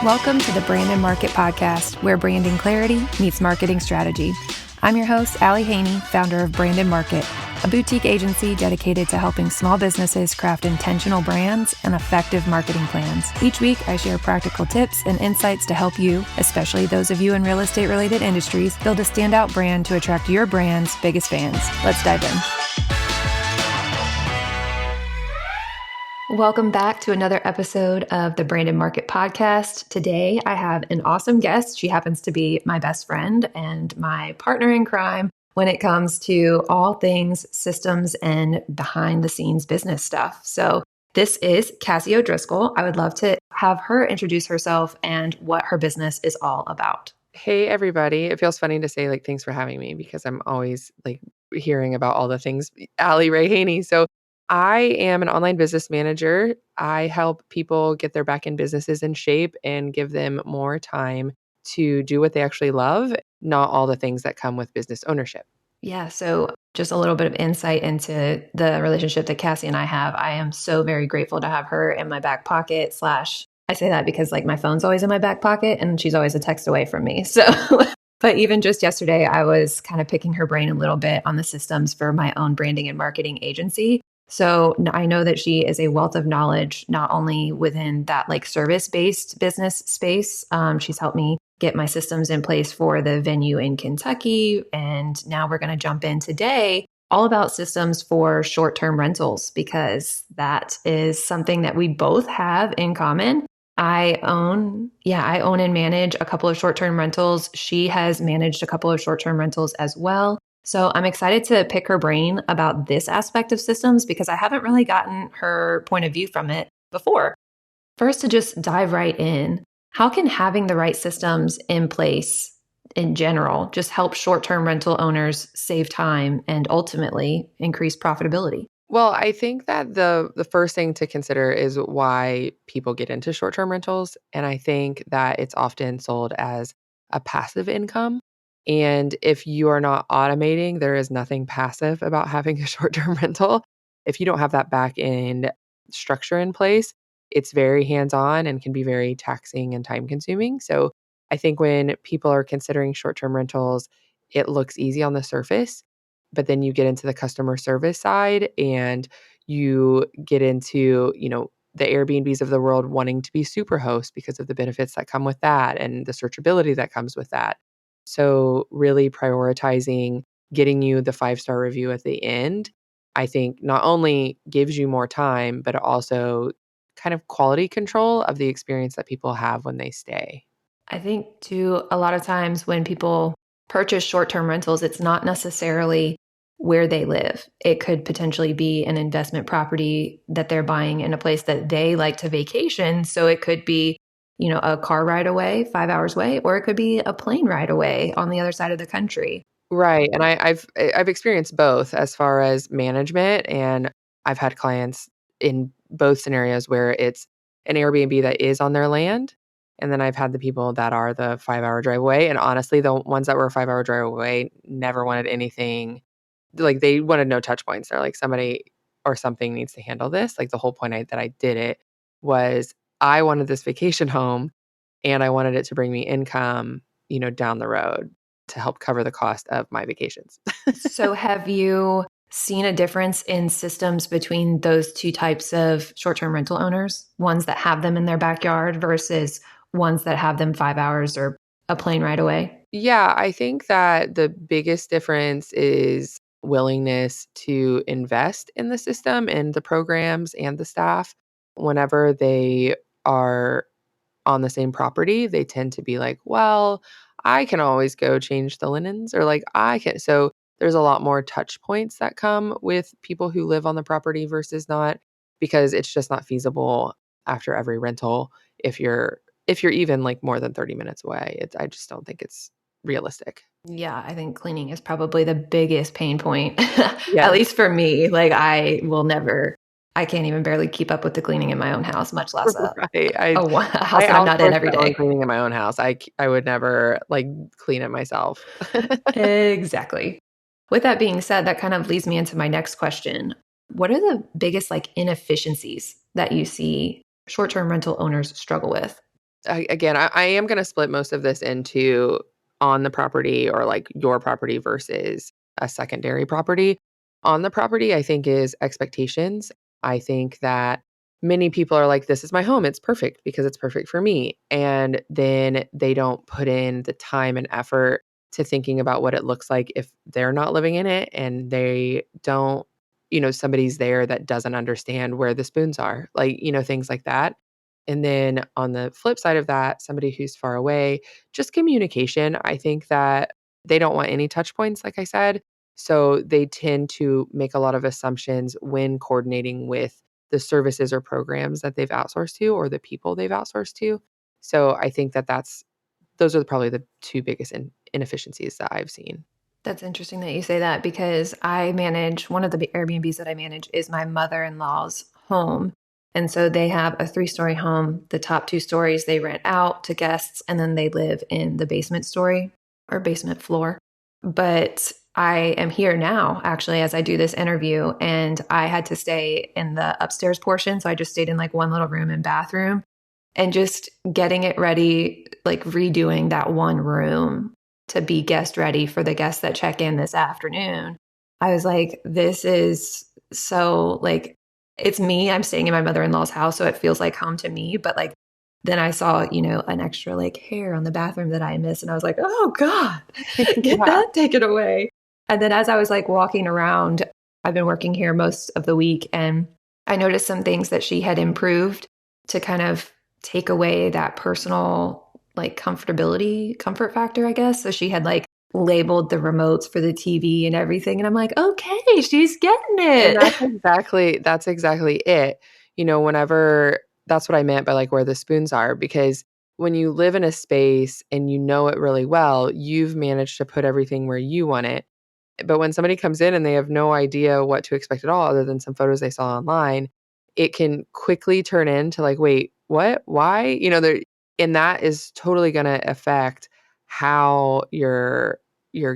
Welcome to the Brand and Market Podcast, where branding clarity meets marketing strategy. I'm your host, Kassie Layne, founder of Brand and Market, a boutique agency dedicated to helping small businesses craft intentional brands and effective marketing plans. Each week, I share practical tips and insights to help you, especially those of you in real estate-related industries, build a standout brand to attract your brand's biggest fans. Let's dive in. Welcome back to another episode of the Brand and Market Podcast. Today, I have an awesome guest. She happens to be my best friend and my partner in crime when it comes to all things systems and behind the scenes business stuff. So this is Kassie O'Driscoll. I would love to have her introduce herself and what her business is all about. Hey, everybody. It feels funny to say thanks for having me because I'm always hearing about all the things Kassie Layne. So I am an online business manager. I help people get their back-end businesses in shape and give them more time to do what they actually love, not all the things that come with business ownership. Yeah, so just a little bit of insight into the relationship that Kassie and I have. I am so very grateful to have her in my back pocket / I say that because my phone's always in my back pocket and she's always a text away from me. So, but even just yesterday, I was kind of picking her brain a little bit on the systems for my own branding and marketing agency. So I know that she is a wealth of knowledge, not only within that service-based business space. She's helped me get my systems in place for the venue in Kentucky. And now we're going to jump in today all about systems for short-term rentals, because that is something that we both have in common. I own and manage a couple of short-term rentals. She has managed a couple of short-term rentals as well. So I'm excited to pick her brain about this aspect of systems because I haven't really gotten her point of view from it before. First, to just dive right in, how can having the right systems in place in general just help short-term rental owners save time and ultimately increase profitability? Well, I think that the first thing to consider is why people get into short-term rentals. And I think that it's often sold as a passive income. And if you are not automating, there is nothing passive about having a short-term rental. If you don't have that back end structure in place, it's very hands-on and can be very taxing and time-consuming. So I think when people are considering short-term rentals, it looks easy on the surface, but then you get into the customer service side and you get into, the Airbnbs of the world wanting to be super host because of the benefits that come with that and the searchability that comes with that. So really prioritizing getting you the 5-star review at the end, I think not only gives you more time, but also kind of quality control of the experience that people have when they stay. I think too, a lot of times when people purchase short-term rentals, it's not necessarily where they live. It could potentially be an investment property that they're buying in a place that they like to vacation. So it could be a car ride away, 5 hours away, or it could be a plane ride away on the other side of the country. Right. And I've experienced both as far as management, and I've had clients in both scenarios where it's an Airbnb that is on their land. And then I've had the people that are the 5-hour drive away. And honestly, the ones that were a 5-hour drive away never wanted anything. They wanted no touch points. They're like, somebody or something needs to handle this. The whole point that I did it was I wanted this vacation home and I wanted it to bring me income, down the road to help cover the cost of my vacations. So have you seen a difference in systems between those two types of short-term rental owners, ones that have them in their backyard versus ones that have them 5 hours or a plane ride away? Yeah, I think that the biggest difference is willingness to invest in the system and the programs and the staff. Whenever they are on the same property, they tend to be like, well, I can always go change the linens, or I can. So there's a lot more touch points that come with people who live on the property versus not, because it's just not feasible after every rental if you're even more than 30 minutes away. I just don't think it's realistic. Yeah, I think cleaning is probably the biggest pain point, Yeah. at least for me. I can't even barely keep up with the cleaning in my own house, much less Right. a house that I'm not in outsource every my own day. cleaning in my own house. I would never clean it myself. Exactly. With that being said, that kind of leads me into my next question. What are the biggest inefficiencies that you see short-term rental owners struggle with? I am going to split most of this into on the property or like your property versus a secondary property. On the property, I think is expectations. I think that many people are like, this is my home. It's perfect because it's perfect for me. And then they don't put in the time and effort to thinking about what it looks like if they're not living in it and they don't, somebody's there that doesn't understand where the spoons are, like, things like that. And then on the flip side of that, somebody who's far away, just communication. I think that they don't want any touch points, like I said. So they tend to make a lot of assumptions when coordinating with the services or programs that they've outsourced to or the people they've outsourced to. So I think that those are probably the two biggest inefficiencies that I've seen. That's interesting that you say that because I manage one of the Airbnbs that I manage is my mother-in-law's home. And so they have a 3-story home. The top 2 stories they rent out to guests, and then they live in the basement story or basement floor. But I am here now, actually, as I do this interview, and I had to stay in the upstairs portion. So I just stayed in like one little room and bathroom and just getting it ready, like redoing that one room to be guest ready for the guests that check in this afternoon. I was like, this is so like, it's me. I'm staying in my mother-in-law's house, so it feels like home to me. But like, then I saw, an extra like hair on the bathroom that I missed. And I was like, oh God, get Yeah. that taken away. And then as I was like walking around, I've been working here most of the week and I noticed some things that she had improved to kind of take away that personal like comfort factor, I guess. So she had like labeled the remotes for the TV and everything. And I'm like, okay, she's getting And it. that's exactly it. Whenever that's what I meant by like where the spoons are, because when you live in a space and you know it really well, you've managed to put everything where you want it. But when somebody comes in and they have no idea what to expect at all, other than some photos they saw online, it can quickly turn into like, wait, what? Why? And that is totally going to affect how your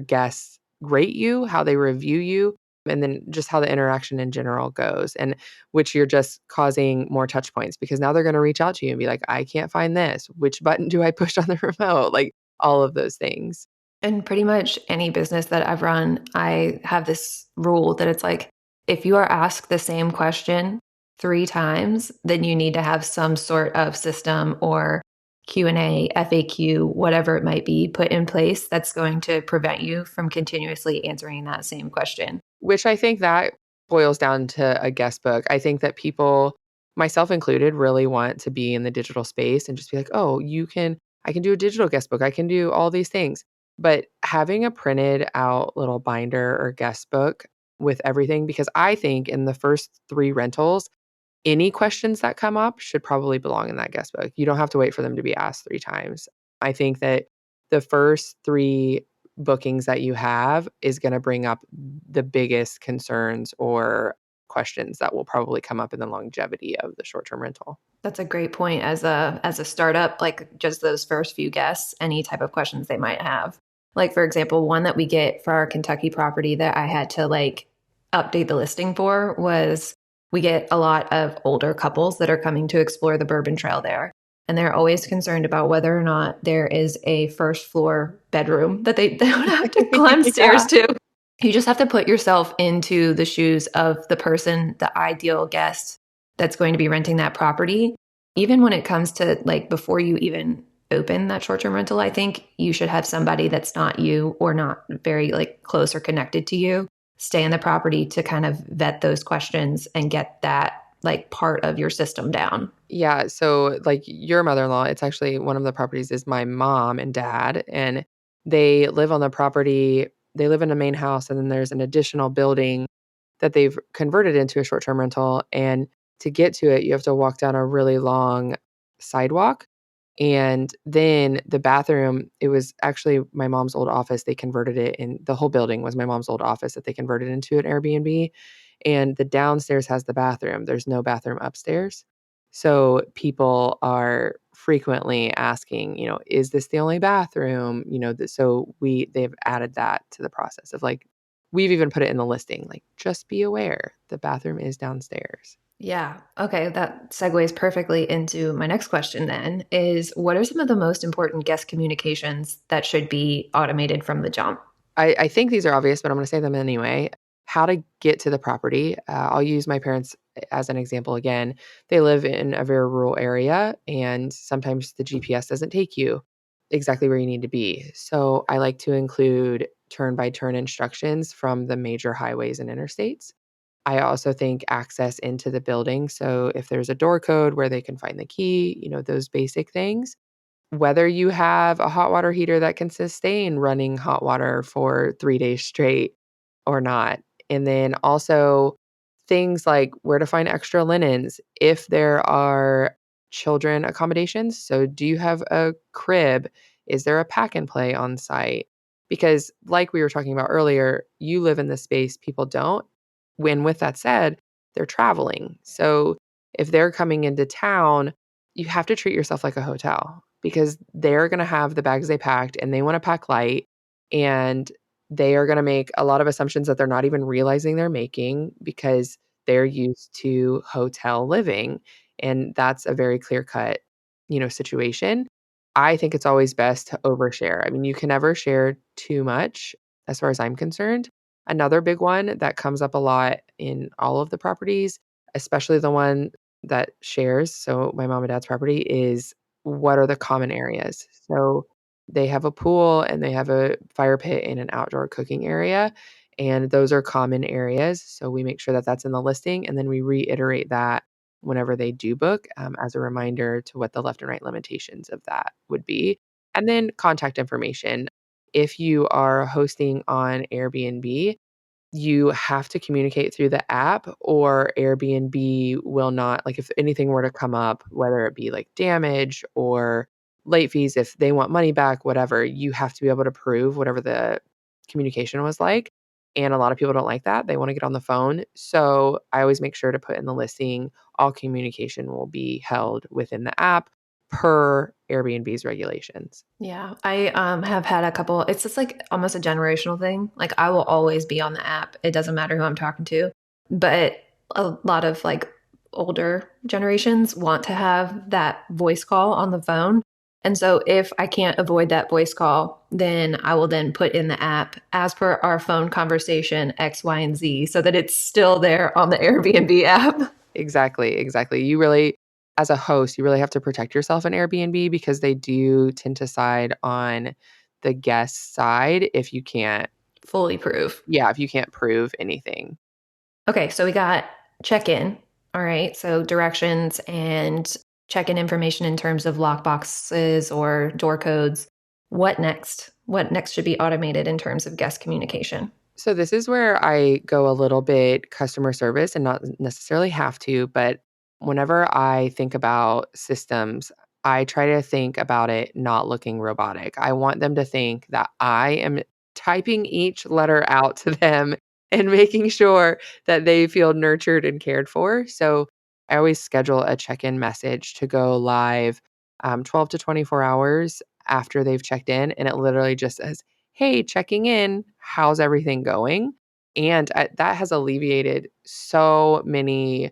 guests rate you, how they review you, and then just how the interaction in general goes. And which you're just causing more touch points because now they're going to reach out to you and be like, I can't find this. Which button do I push on the remote? Like all of those things. And pretty much any business that I've run, I have this rule that it's like, if you are asked the same question 3 times, then you need to have some sort of system or Q&A, FAQ, whatever it might be, put in place that's going to prevent you from continuously answering that same question. Which I think that boils down to a guest book. I think that people, myself included, really want to be in the digital space and just be like, "Oh, I can do a digital guest book. I can do all these things." But having a printed out little binder or guest book with everything, because I think in the first 3 rentals, any questions that come up should probably belong in that guest book. You don't have to wait for them to be asked 3 times. I think that the first 3 bookings that you have is gonna bring up the biggest concerns or questions that will probably come up in the longevity of the short-term rental. That's a great point as a startup, like just those first few guests, any type of questions they might have. Like for example, one that we get for our Kentucky property that I had to like update the listing for was we get a lot of older couples that are coming to explore the Bourbon Trail there. And they're always concerned about whether or not there is a first floor bedroom that they don't have to climb stairs Yeah. to. You just have to put yourself into the shoes of the person, the ideal guest that's going to be renting that property. Even when it comes to like before you even open that short term rental, I think you should have somebody that's not you or not very like close or connected to you stay in the property to kind of vet those questions and get that like part of your system down. Yeah, so, like, your mother-in-law, it's actually one of the properties is my mom and dad, and they live on the property. They live in a main house, and then there's an additional building that they've converted into a short-term rental, and to get to it, you have to walk down a really long sidewalk, and then the bathroom, it was actually my mom's old office. They converted it in the whole building was my mom's old office that they converted into an Airbnb, and the downstairs has the bathroom. There's no bathroom upstairs. So people are frequently asking, is this the only bathroom? So they've added that to the process of like, we've even put it in the listing, like, just be aware the bathroom is downstairs. Yeah. Okay. That segues perfectly into my next question then is what are some of the most important guest communications that should be automated from the jump? I think these are obvious, but I'm going to say them anyway. How to get to the property. I'll use my parents as an example again. They live in a very rural area, and sometimes the GPS doesn't take you exactly where you need to be. So I like to include turn by turn instructions from the major highways and interstates. I also think access into the building. So if there's a door code where they can find the key, those basic things. Whether you have a hot water heater that can sustain running hot water for 3 days straight or not. And then also things like where to find extra linens, if there are children accommodations. So, do you have a crib? Is there a pack and play on site? Because, like we were talking about earlier, you live in the space, people don't. When, with that said, they're traveling. So, if they're coming into town, you have to treat yourself like a hotel because they're going to have the bags they packed and they want to pack light. And they are going to make a lot of assumptions that they're not even realizing they're making because they're used to hotel living. And that's a very clear cut, situation. I think it's always best to overshare. I mean, you can never share too much as far as I'm concerned. Another big one that comes up a lot in all of the properties, especially the one that shares, so my mom and dad's property, is what are the common areas? So they have a pool and they have a fire pit and an outdoor cooking area, and those are common areas. So we make sure that that's in the listing, and then we reiterate that whenever they do book as a reminder to what the left and right limitations of that would be. And then contact information. If you are hosting on Airbnb, you have to communicate through the app or Airbnb will not like, if anything were to come up, whether it be like damage or late fees, if they want money back, whatever, you have to be able to prove whatever the communication was like, and a lot of people don't like that, they wanna get on the phone, so I always make sure to put in the listing, all communication will be held within the app per Airbnb's regulations. Yeah, I have had a couple. It's just like almost a generational thing. Like I will always be on the app. It doesn't matter who I'm talking to. But a lot of like older generations want to have that voice call on the phone. And so if I can't avoid that voice call, then I will then put in the app as per our phone conversation X, Y, and Z so that it's still there on the Airbnb app. Exactly, exactly. You really as a host, you really have to protect yourself in Airbnb because they do tend to side on the guest side if you can't Fully proof. yeah, if you can't prove anything. Okay, so we got check in. All right, so directions and check in information in terms of lock boxes or door codes. What next? What next should be automated in terms of guest communication? So this is where I go a little bit customer service and not necessarily have to, but whenever I think about systems, I try to think about it not looking robotic. I want them to think that I am typing each letter out to them and making sure that they feel nurtured and cared for. So I always schedule a check-in message to go live 12 to 24 hours after they've checked in. And it literally just says, "Hey, checking in. How's everything going?" And that has alleviated so many,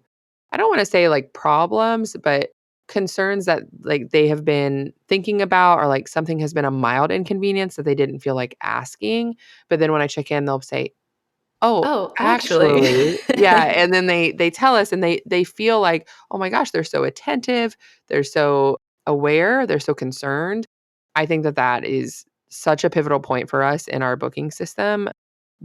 I don't want to say like problems, but concerns that like they have been thinking about, or like something has been a mild inconvenience that they didn't feel like asking. But then when I check in, they'll say, "Oh, Oh, actually. actually," yeah, and then they tell us and they feel like, "Oh my gosh, they're so attentive, they're so aware, they're so concerned." I think that that is such a pivotal point for us in our booking system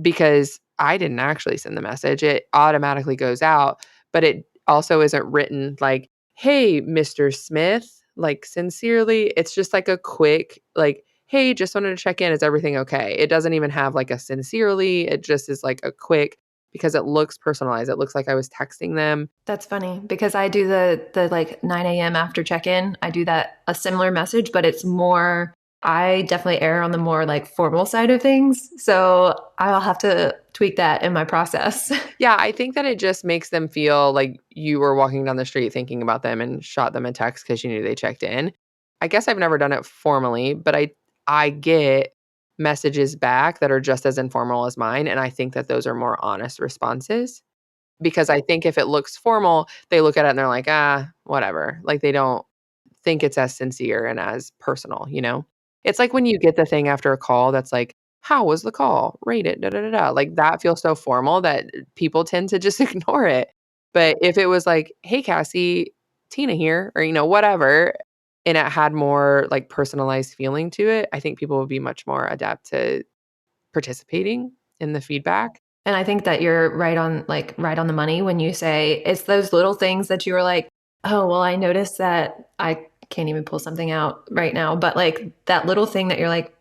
because I didn't actually send the message. It automatically goes out, but it also isn't written like, "Hey, Mr. Smith," like, sincerely. It's just like a quick, like, "Hey, just wanted to check in. Is everything okay?" It doesn't even have like a sincerely. It just is like a quick because it looks personalized. It looks like I was texting them. That's funny because I do the like 9 a.m. after check-in. I do that a similar message, but it's more I definitely err on the more like formal side of things. So I'll have to tweak that in my process. Yeah, I think that it just makes them feel like you were walking down the street thinking about them and shot them a text because you knew they checked in. I guess I've never done it formally, but I get messages back that are just as informal as mine, and I think that those are more honest responses. because I think if it looks formal, they look at it and they're like, "Ah, whatever." Like, they don't think it's as sincere and as personal, you know? It's like when you get the thing after a call that's like, "How was the call? Rate it, da da da da." Like, that feels so formal that people tend to just ignore it. But if it was like, "Hey, Cassie, Tina here," or, whatever, and it had more, like, personalized feeling to it, I think people would be much more adept to participating in the feedback. And I think that you're right on the money when you say it's those little things that you were like, "Oh, well, I noticed that." I can't even pull something out right now, but like that little thing that you're like,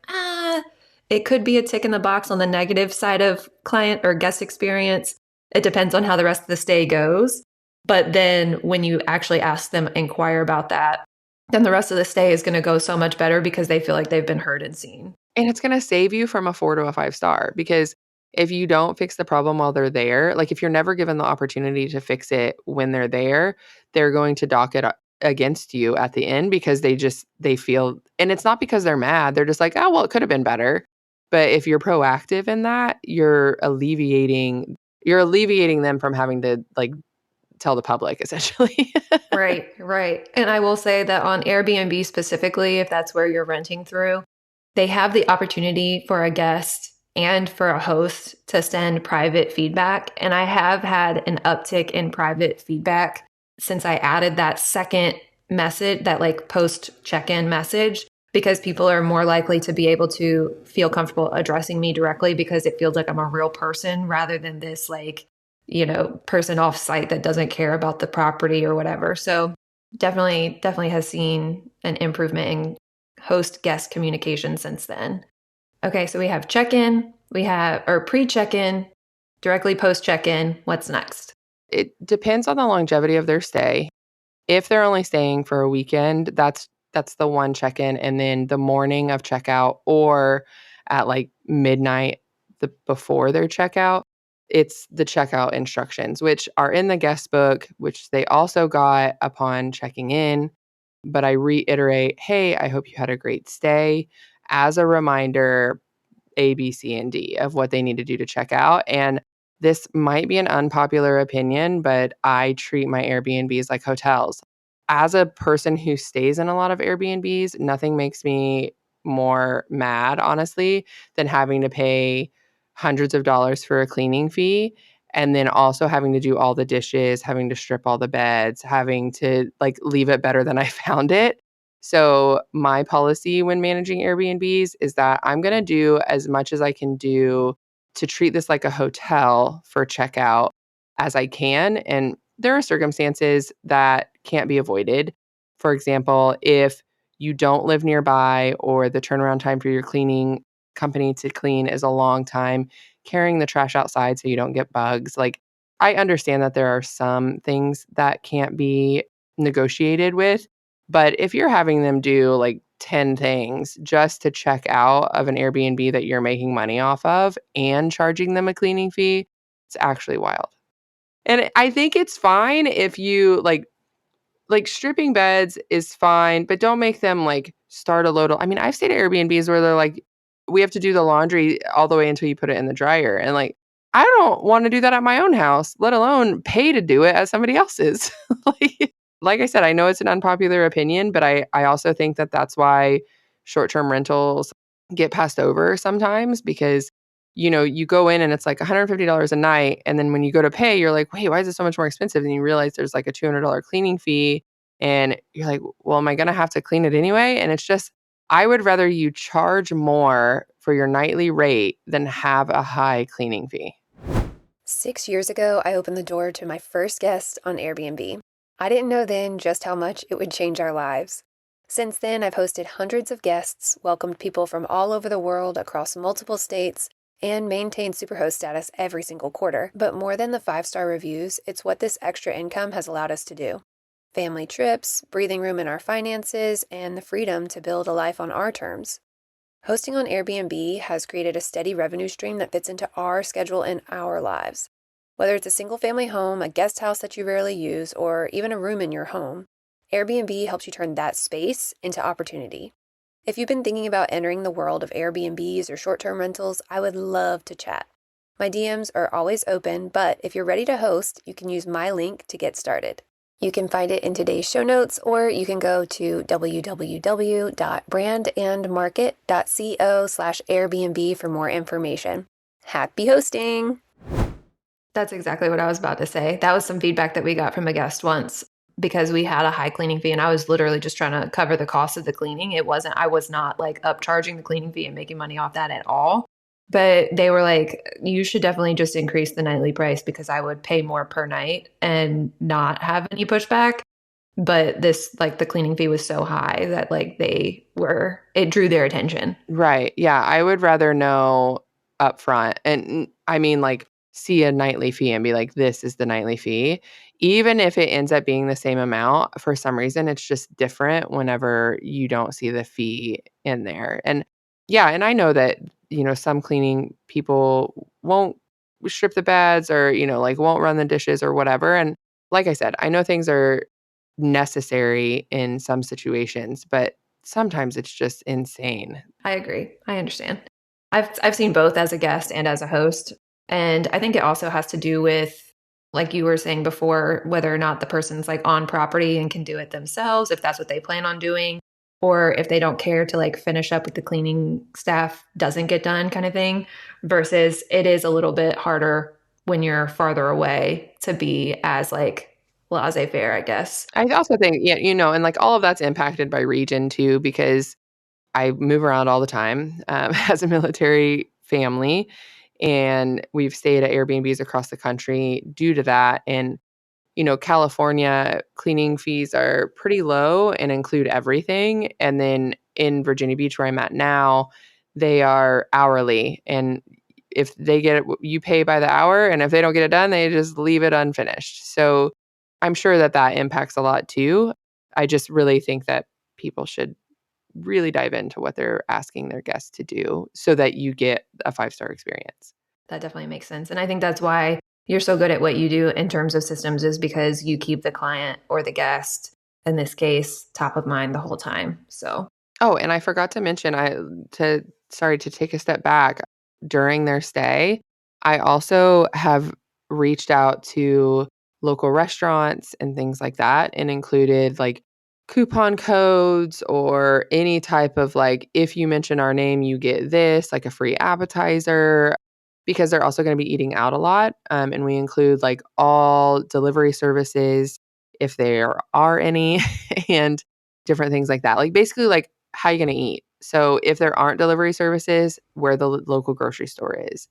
it could be a tick in the box on the negative side of client or guest experience. It depends on how the rest of the stay goes. But then when you actually ask them, inquire about that, then the rest of the stay is going to go so much better because they feel like they've been heard and seen. And it's gonna save you from a 4 to a 5 star, because if you don't fix the problem while they're there, like, if you're never given the opportunity to fix it when they're there, they're going to dock it against you at the end because they feel, and it's not because they're mad, they're just like, "Oh, well, it could have been better." But if you're proactive in that, you're alleviating them from having to, like, tell the public, essentially. Right, right. And I will say that on Airbnb specifically, if that's where you're renting through, they have the opportunity for a guest and for a host to send private feedback. And I have had an uptick in private feedback since I added that second message, that like post check in message, because people are more likely to be able to feel comfortable addressing me directly because it feels like I'm a real person rather than this like, person off site that doesn't care about the property or whatever. So definitely has seen an improvement in host guest communication since then. Okay, so we have check-in, we have or pre-check-in, directly post check-in. What's next? It depends on the longevity of their stay. If they're only staying for a weekend, that's the one check-in, and then the morning of checkout or at, like, midnight before their checkout, it's the checkout instructions, which are in the guest book, which they also got upon checking in, but I reiterate, "Hey, I hope you had a great stay," as a reminder, A, B, C, and D of what they need to do to check out. And this might be an unpopular opinion, but I treat my Airbnbs like hotels. As a person who stays in a lot of Airbnbs, nothing makes me more mad, honestly, than having to pay hundreds of dollars for a cleaning fee and then also having to do all the dishes, having to strip all the beds, having to like leave it better than I found it. So, my policy when managing Airbnbs is that I'm going to do as much as I can do to treat this like a hotel for checkout as I can. And there are circumstances that can't be avoided. For example, if you don't live nearby or the turnaround time for your cleaning company to clean is a long time, carrying the trash outside so you don't get bugs. Like, I understand that there are some things that can't be negotiated with, but if you're having them do like 10 things just to check out of an Airbnb that you're making money off of and charging them a cleaning fee, it's actually wild. And I think it's fine if you like stripping beds is fine, but don't make them like start a load of, I mean, I've stayed at Airbnbs where they're like, we have to do the laundry all the way until you put it in the dryer. And like, I don't want to do that at my own house, let alone pay to do it at somebody else's. like I said, I know it's an unpopular opinion, but I also think that that's why short-term rentals get passed over sometimes because you go in and it's like $150 a night. And then when you go to pay, you're like, wait, why is it so much more expensive? And you realize there's like a $200 cleaning fee. And you're like, well, am I going to have to clean it anyway? And it's just, I would rather you charge more for your nightly rate than have a high cleaning fee. 6 years ago, I opened the door to my first guest on Airbnb. I didn't know then just how much it would change our lives. Since then, I've hosted hundreds of guests, welcomed people from all over the world across multiple states, and maintained Superhost status every single quarter. But more than the 5-star reviews, it's what this extra income has allowed us to do. Family trips, breathing room in our finances, and the freedom to build a life on our terms. Hosting on Airbnb has created a steady revenue stream that fits into our schedule and our lives. Whether it's a single-family home, a guest house that you rarely use, or even a room in your home, Airbnb helps you turn that space into opportunity. If you've been thinking about entering the world of Airbnbs or short-term rentals, I would love to chat. My DMs are always open, but if you're ready to host, you can use my link to get started. You can find it in today's show notes, or you can go to www.brandandmarket.co/Airbnb for more information. Happy hosting! That's exactly what I was about to say. That was some feedback that we got from a guest once because we had a high cleaning fee and I was literally just trying to cover the cost of the cleaning. I was not like upcharging the cleaning fee and making money off that at all. But they were like, you should definitely just increase the nightly price because I would pay more per night and not have any pushback. But this, like, the cleaning fee was so high that like it drew their attention. Right. Yeah. I would rather know upfront. And I mean, like, see a nightly fee and be like, this is the nightly fee. Even if it ends up being the same amount, for some reason, it's just different whenever you don't see the fee in there. And yeah. And I know that, some cleaning people won't strip the beds or, like won't run the dishes or whatever. And like I said, I know things are necessary in some situations, but sometimes it's just insane. I agree. I understand. I've seen both as a guest and as a host. And I think it also has to do with, like you were saying before, whether or not the person's like on property and can do it themselves, if that's what they plan on doing, or if they don't care to like finish up with the cleaning staff doesn't get done kind of thing, versus it is a little bit harder when you're farther away to be as like laissez-faire, I guess. I also think, yeah, and like all of that's impacted by region too, because I move around all the time as a military family, and we've stayed at Airbnbs across the country due to that. And California cleaning fees are pretty low and include everything. And then in Virginia Beach, where I'm at now, they are hourly. And if they get it, you pay by the hour. And if they don't get it done, they just leave it unfinished. So I'm sure that impacts a lot too. I just really think that people should really dive into what they're asking their guests to do so that you get a 5-star experience. That definitely makes sense. And I think that's why you're so good at what you do in terms of systems, is because you keep the client or the guest, in this case, top of mind the whole time. So, Oh, and I forgot to mention, to take a step back, during their stay, I also have reached out to local restaurants and things like that and included like coupon codes or any type of like, if you mention our name, you get this, like a free appetizer, because they're also going to be eating out a lot. And we include like all delivery services if there are any and different things like that. Like basically like how you going to eat. So if there aren't delivery services, where the local grocery store is,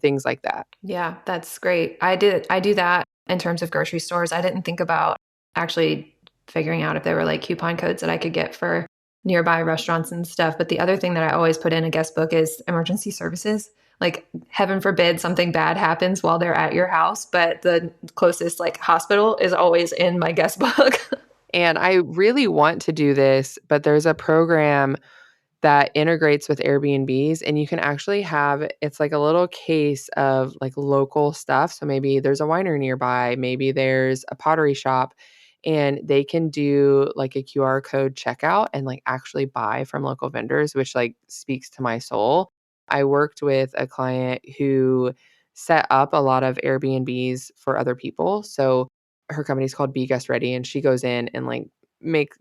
things like that. yeah, that's great. I do that in terms of grocery stores. I didn't think about actually figuring out if there were like coupon codes that I could get for nearby restaurants and stuff. But the other thing that I always put in a guest book is emergency services. Like, heaven forbid something bad happens while they're at your house, but the closest like hospital is always in my guest book. And I really want to do this, but there's a program that integrates with Airbnbs, and you can actually it's like a little case of like local stuff. So maybe there's a winery nearby, maybe there's a pottery shop, and they can do like a QR code checkout and like actually buy from local vendors, which like speaks to my soul. I worked with a client who set up a lot of Airbnbs for other people. So her company's called Be Guest Ready, and she goes in and like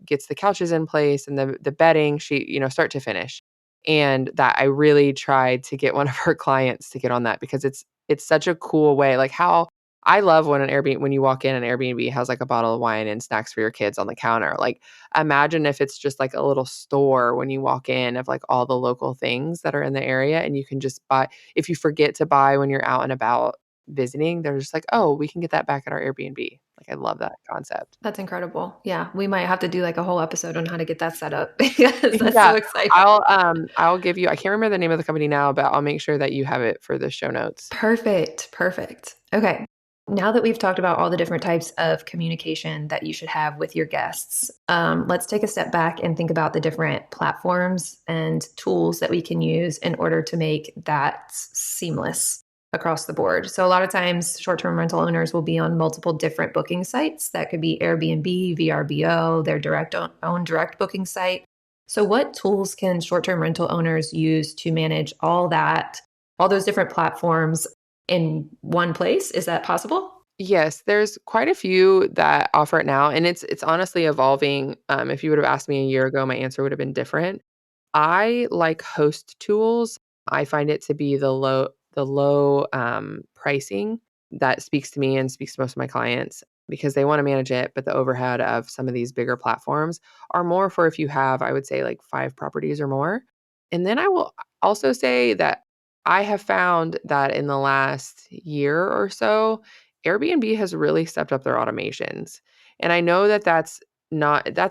gets the couches in place and the bedding, she, start to finish. And that I really tried to get one of her clients to get on that because it's such a cool way. Like how I love when you walk in, an Airbnb has like a bottle of wine and snacks for your kids on the counter. Like imagine if it's just like a little store when you walk in of like all the local things that are in the area, and you can just buy, if you forget to buy when you're out and about visiting, they're just like, oh, we can get that back at our Airbnb. Like I love that concept. That's incredible. Yeah, we might have to do like a whole episode on how to get that set up because that's Yeah, so exciting. I'll give you, I can't remember the name of the company now, but I'll make sure that you have it for the show notes. Perfect. Perfect. Okay. Now that we've talked about all the different types of communication that you should have with your guests, let's take a step back and think about the different platforms and tools that we can use in order to make that seamless across the board. So a lot of times short-term rental owners will be on multiple different booking sites. That could be Airbnb, VRBO, their own direct booking site. So what tools can short-term rental owners use to manage all those different platforms in one place. Is that possible? Yes, there's quite a few that offer it now, and it's honestly evolving. If you would have asked me a year ago, my answer would have been different. I like host tools. I find it to be the low pricing that speaks to me and speaks to most of my clients because they want to manage it, but the overhead of some of these bigger platforms are more for if you have, I would say, like 5 properties or more. And then I will also say that I have found that in the last year or so, Airbnb has really stepped up their automations. And I know that that's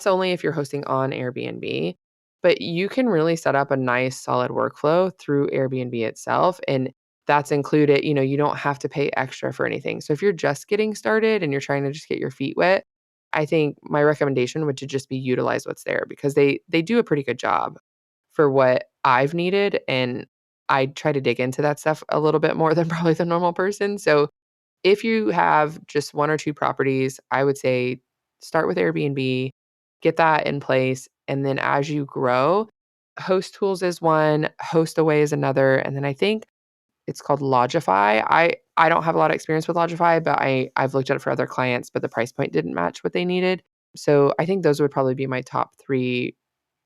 only if you're hosting on Airbnb, but you can really set up a nice solid workflow through Airbnb itself, and that's included, you don't have to pay extra for anything. So if you're just getting started and you're trying to just get your feet wet, I think my recommendation would to just be utilize what's there because they do a pretty good job for what I've needed, and I try to dig into that stuff a little bit more than probably the normal person. So if you have just 1 or 2 properties, I would say start with Airbnb, get that in place, and then as you grow, Host Tools is one, HostAway is another, and then I think it's called Lodgify. I don't have a lot of experience with Lodgify, but I've looked at it for other clients, but the price point didn't match what they needed. So I think those would probably be my top 3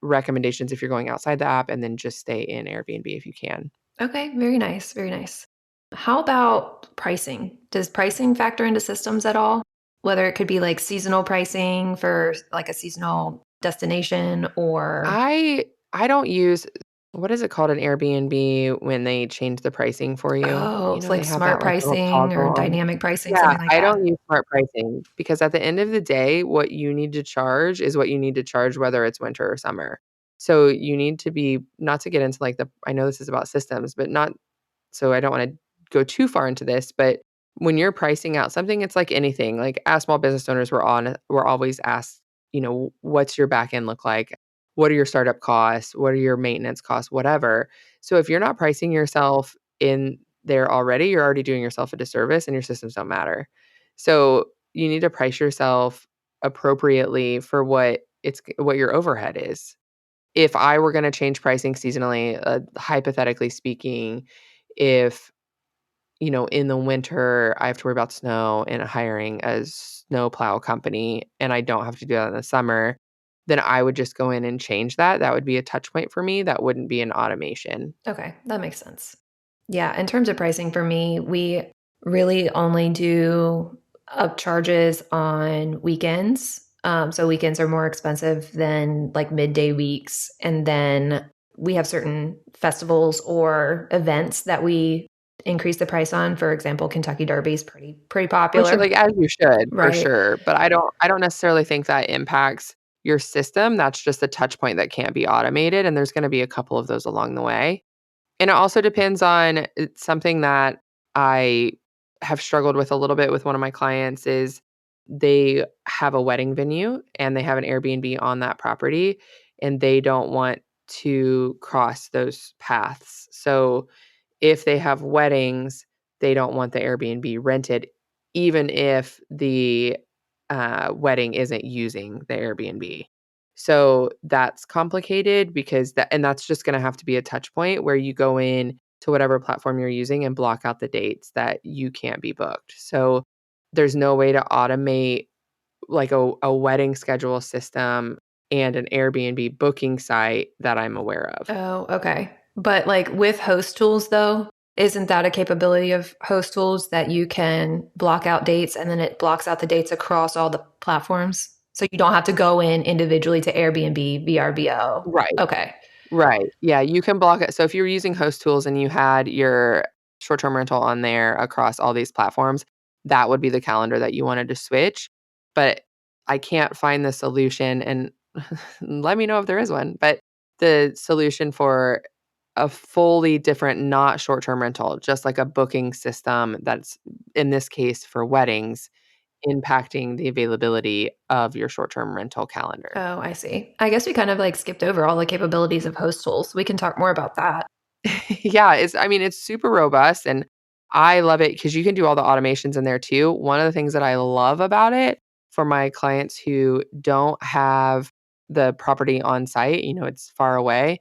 recommendations if you're going outside the app, and then just stay in Airbnb if you can. Okay, very nice, very nice. How about pricing? Does pricing factor into systems at all? Whether it could be like seasonal pricing for like a seasonal destination or I don't use what is it called, an Airbnb when they change the pricing for you? oh, it's They like have smart that, like, little pricing toggle or on. dynamic pricing, Yeah, something like I that. don't use smart pricing because at the end of the day, what you need to charge is what you need to charge whether it's winter or summer. So you need to be not to get into, like, the I know this is about systems, but not so I don't wanna go too far into this, but when you're pricing out something, it's like anything. Like, as small business owners, we're always asked, "What's your back end look like? What are your startup costs? What are your maintenance costs?" Whatever. So if you're not pricing yourself in there already, you're already doing yourself a disservice and your systems don't matter. So you need to price yourself appropriately for what your overhead is. If I were gonna change pricing seasonally, hypothetically speaking, if, in the winter, I have to worry about snow and hiring a snowplow company, and I don't have to do that in the summer, then I would just go in and change that. That would be a touch point for me. That wouldn't be an automation. Okay, that makes sense. Yeah, in terms of pricing for me, we really only do upcharges on weekends. So weekends are more expensive than like midday weeks. And then we have certain festivals or events that we increase the price on. For example, Kentucky Derby is pretty Which, popular. like, as you should, for Right. sure, but I don't necessarily think that impacts your system. That's just a touch point that can't be automated, and there's gonna be a couple of those along the way. And it also depends on it's something that I have struggled with a little bit with one of my clients is they have a wedding venue and they have an Airbnb on that property, and they don't want to cross those paths. So if they have weddings, they don't want the Airbnb rented, even if the wedding isn't using the Airbnb. So that's complicated because that's just going to have to be a touch point where you go in to whatever platform you're using and block out the dates that you can't be booked. So there's no way to automate like a wedding schedule system and an Airbnb booking site that I'm aware of. Oh, okay. But like with host tools though, isn't that a capability of host tools that you can block out dates and then it blocks out the dates across all the platforms? So you don't have to go in individually to Airbnb, VRBO. Right. Okay. Right. Yeah, you can block it. So if you were using Host Tools and you had your short-term rental on there across all these platforms, that would be the calendar that you wanted to switch. But I can't find the solution, and let me know if there is one. But the solution for a fully different, not short-term rental, just like a booking system that's in this case for weddings, impacting the availability of your short-term rental calendar. Oh, I see. I guess we kind of like skipped over all the capabilities of host tools. We can talk more about that. Yeah, it's super robust and I love it because you can do all the automations in there too. One of the things that I love about it for my clients who don't have the property on site, it's far away,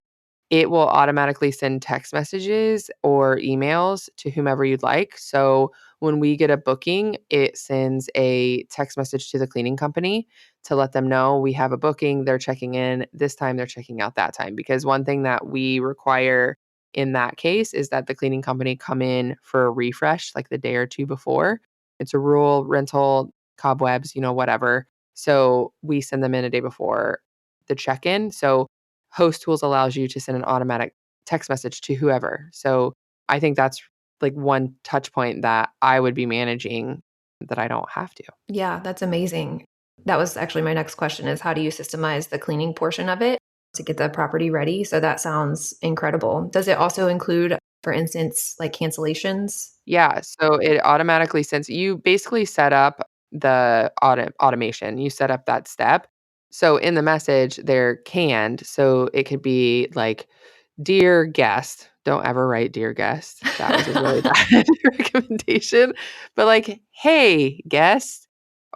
it will automatically send text messages or emails to whomever you'd like. So when we get a booking, it sends a text message to the cleaning company to let them know we have a booking. They're checking in this time, they're checking out that time. Because one thing that we require in that case is that the cleaning company come in for a refresh like the day or two before. It's a rural rental, cobwebs, whatever. So we send them in a day before the check-in. So Host Tools allows you to send an automatic text message to whoever. So I think that's like one touch point that I would be managing that I don't have to. Yeah, that's amazing. That was actually my next question is how do you systemize the cleaning portion of it to get the property ready? So that sounds incredible. Does it also include, for instance, like cancellations? Yeah, so it automatically sends you basically set up the automation. You set up that step. So in the message, they're canned. So it could be like, "Dear guest," don't ever write "Dear guest." That was a really bad recommendation. But like, "Hey, guest,"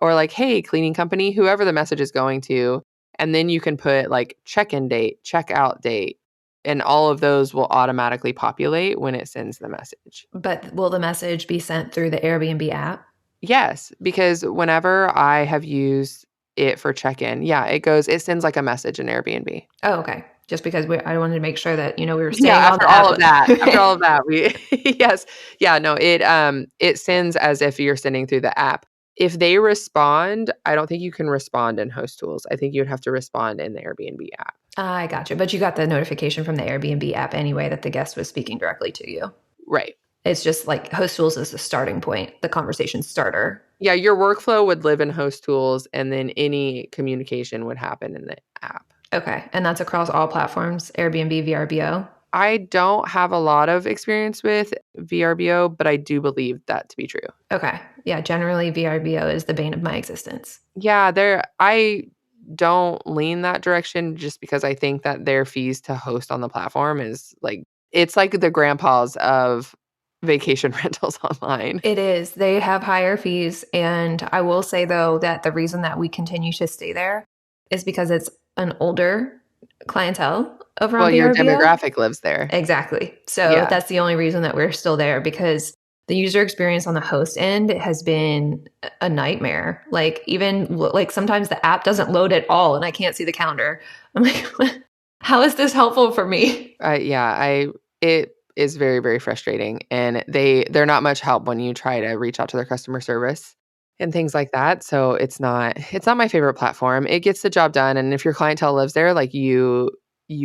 or like, "Hey, cleaning company," whoever the message is going to. And then you can put like check-in date, check-out date, and all of those will automatically populate when it sends the message. But will the message be sent through the Airbnb app? Yes, because whenever I have used it for check-in, yeah, it sends like a message in Airbnb. Oh, okay. Just because I wanted to make sure that, we were Yeah, staying on the app. after all of that, we yes. Yeah, no, it sends as if you're sending through the app. If they respond, I don't think you can respond in Host Tools. I think you'd have to respond in the Airbnb app. I gotcha. But you got the notification from the Airbnb app anyway that the guest was speaking directly to you. Right. It's just like Host Tools is the starting point, the conversation starter. Yeah, your workflow would live in Host Tools, and then any communication would happen in the app. Okay. And that's across all platforms, Airbnb, VRBO? I don't have a lot of experience with VRBO, but I do believe that to be true. Okay. Yeah. Generally, VRBO is the bane of my existence. Yeah, I don't lean that direction just because I think that their fees to host on the platform is like it's like the grandpas of vacation rentals online. It is. They have higher fees. And I will say, though, that the reason that we continue to stay there is because it's an older clientele over Well, on your VRBO. demographic lives there. Exactly. So Yeah. that's the only reason that we're still there because the user experience on the host end has been a nightmare. Like even like sometimes the app doesn't load at all and I can't see the calendar. I'm like, how is this helpful for me? It is very, very frustrating, and they're not much help when you try to reach out to their customer service and things like that. So it's not my favorite platform. It gets the job done, and if your clientele lives there, like you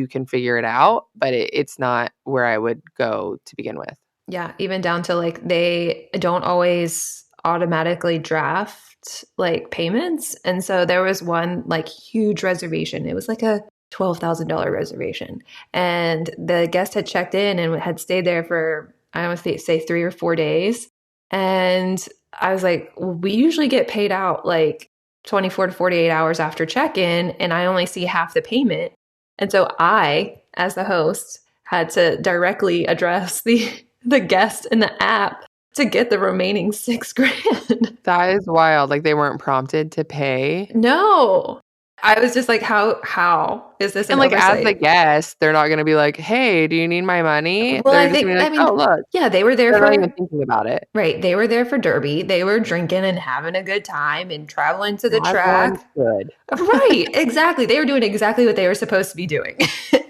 can figure it out, but it's not where I would go to begin with. Yeah, even down to like they don't always automatically draft like payments. And so there was one like huge reservation. It was like a $12,000 reservation. And the guest had checked in and had stayed there for, I don't want to say 3 or 4 days. And I was like, we usually get paid out like 24 to 48 hours after check in, and I only see half the payment. And so I, as the host, had to directly address the guest in the app to get the remaining $6,000. That is wild. Like they weren't prompted to pay. No. I was just like, how is this And an like as the oversight? guest, they're not gonna be like, "Hey, do you need my money?" Well, They're I just gonna think, be like, I mean, "Oh, look." yeah, they were there They're not even for, thinking about it. right. They were there for Derby. They were drinking and having a good time and traveling to the As one track. should. Right. Exactly. They were doing exactly what they were supposed to be doing,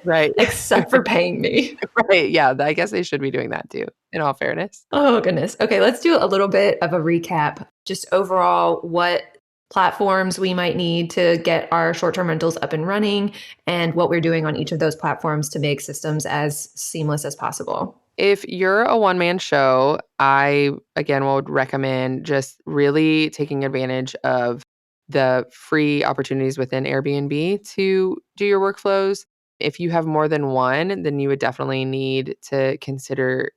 Right. except for paying me. Right, yeah, I guess they should be doing that too, in all fairness. Oh, goodness. Okay, let's do a little bit of a recap. Just overall, what platforms we might need to get our short term rentals up and running, and what we're doing on each of those platforms to make systems as seamless as possible. If you're a one-man show, I, again, would recommend just really taking advantage of the free opportunities within Airbnb to do your workflows. If you have more than one, then you would definitely need to consider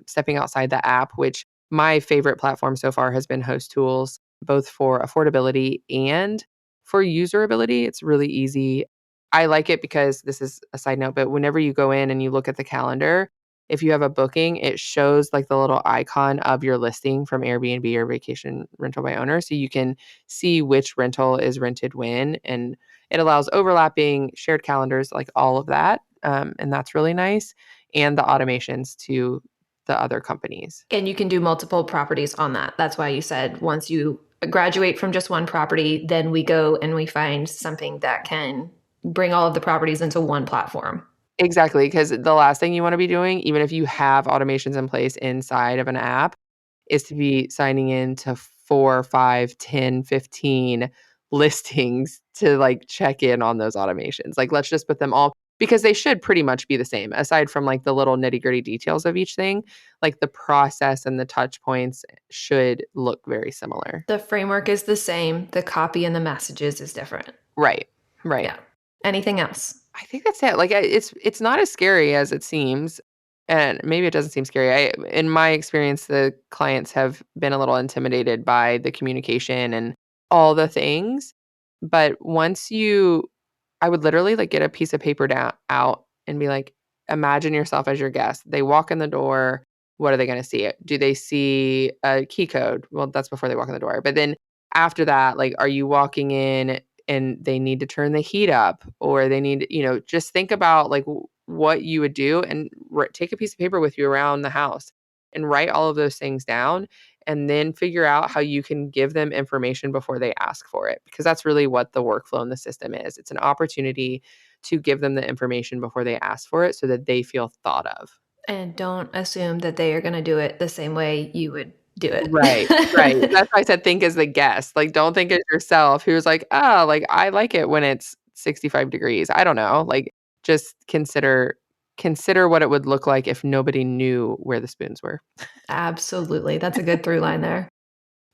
stepping outside the app, which my favorite platform so far has been Host Tools, both for affordability and for userability. It's really easy. I like it because this is a side note, but whenever you go in and you look at the calendar, if you have a booking, it shows like the little icon of your listing from Airbnb or vacation rental by owner. So you can see which rental is rented when, and it allows overlapping, shared calendars, like all of that. and that's really nice, and the automations to the other companies. And you can do multiple properties on that. That's why you said once you graduate from just one property, then we go and we find something that can bring all of the properties into one platform. Exactly, because the last thing you want to be doing, even if you have automations in place inside of an app, is to be signing in to 4, 5, 10, 15 listings to like check in on those automations. Like, let's just put them all, because they should pretty much be the same, aside from like the little nitty-gritty details of each thing. Like the process and the touch points should look very similar. The framework is the same. The copy and the messages is different. Right. Yeah. Anything else? I think that's it. Like, it's not as scary as it seems, and maybe it doesn't seem scary. In my experience, the clients have been a little intimidated by the communication and all the things. But I would literally like get a piece of paper out and be like, imagine yourself as your guest. They walk in the door. What are they going to see? Do they see a key code? Well, that's before they walk in the door. But then after that, like, are you walking in and they need to turn the heat up, or they need, just think about like what you would do, and take a piece of paper with you around the house and write all of those things down, and then figure out how you can give them information before they ask for it, because that's really what the workflow in the system is. It's an opportunity to give them the information before they ask for it so that they feel thought of. And don't assume that they are going to do it the same way you would do it. Right. That's why I said think as the guest. Like, don't think as yourself who's like, "Oh, like, I like it when it's 65 degrees." I don't know. Like, just consider what it would look like if nobody knew where the spoons were. Absolutely. That's a good through line there.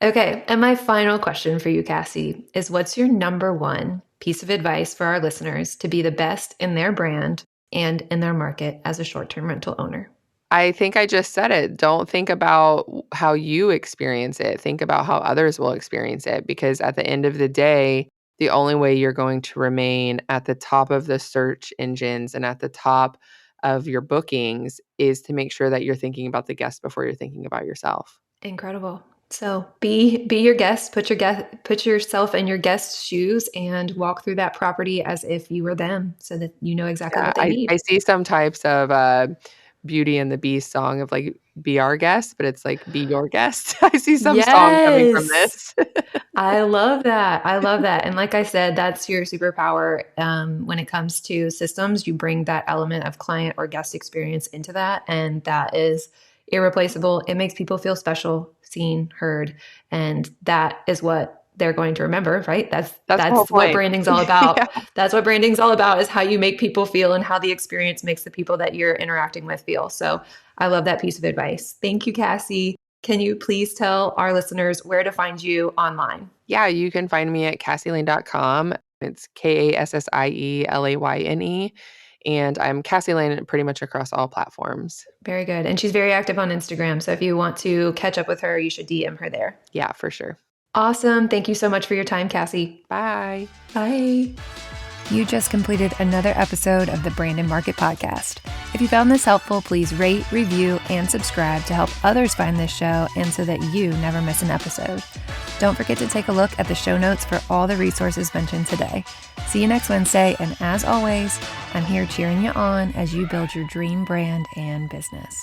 Okay. And my final question for you, Kassie, is what's your number one piece of advice for our listeners to be the best in their brand and in their market as a short-term rental owner? I think I just said it. Don't think about how you experience it. Think about how others will experience it, because at the end of the day, the only way you're going to remain at the top of the search engines and at the top of your bookings is to make sure that you're thinking about the guest before you're thinking about yourself. Incredible. So be your guest, put yourself in your guest's shoes and walk through that property as if you were them so that you know exactly what they need. I see some types of Beauty and the Beast song of like, be our guest, but it's like, be your guest. I see some song coming from Yes. this. I love that. I love that. And like I said, that's your superpower. When it comes to systems, you bring that element of client or guest experience into that. And that is irreplaceable. It makes people feel special, seen, heard. And that is what they're going to remember, right? That's the whole what point. branding's all about. Yeah. That's what branding's all about, is how you make people feel and how the experience makes the people that you're interacting with feel. So I love that piece of advice. Thank you, Kassie. Can you please tell our listeners where to find you online? Yeah, you can find me at kassielayne.com. It's KassieLayne. And I'm Kassie Layne pretty much across all platforms. Very good. And she's very active on Instagram. So if you want to catch up with her, you should DM her there. Yeah, for sure. Awesome. Thank you so much for your time, Kassie. Bye. Bye. You just completed another episode of the Brand & Market Podcast. If you found this helpful, please rate, review, and subscribe to help others find this show and so that you never miss an episode. Don't forget to take a look at the show notes for all the resources mentioned today. See you next Wednesday, and as always, I'm here cheering you on as you build your dream brand and business.